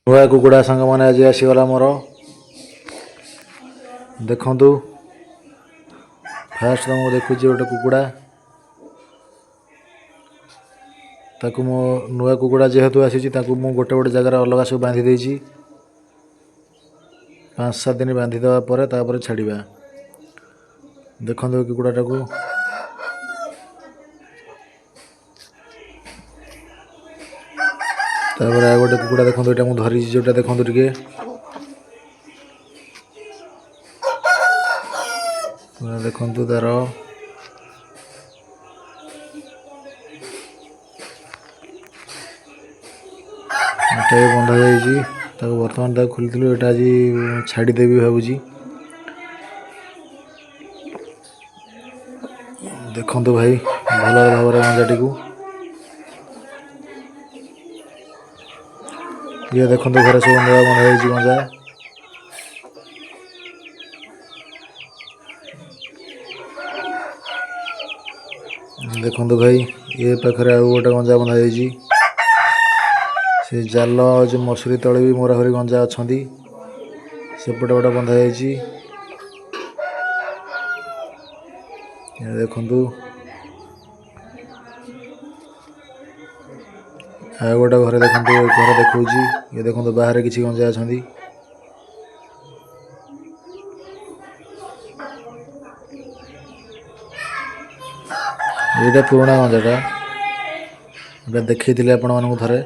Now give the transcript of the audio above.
नुआ कुकुड़ा सांग मैंने आज आसीगला मोर देखु फास्ट तुमको देखुची गोटे कुकुड़ा ताकू मो नुआ कुकुड़ा जेहेतु आसी मु गोटे गोटे जगार अलग सब बांधी देछि 5-7 दिन बांधी देवा पर छाड़ा देखो कुकुड़ा को तापर आ गोटे कुकुड़ा देखो यहाँ मुझे धरी जोटा देखो टे देखु तार एटा बंधा जा बर्तमान खोली यहाँ आज छाड़देवी भावुँ देखु भाई भल भाव गंजाटी को ये देखो घर सब बंधा गंजा देखु भाई ये पाखे आउ गोटे गंजा बंधा से जाल जो मसूरी तले भी मोरा हरी गंजा अच्छा सेपटे गोटे बंधा देखु आ गोटे घर देखो घर देखा ये देखो बाहर किसी गंजा अच्छा ये पुराणा गंजाटा देखी आपण मानक थे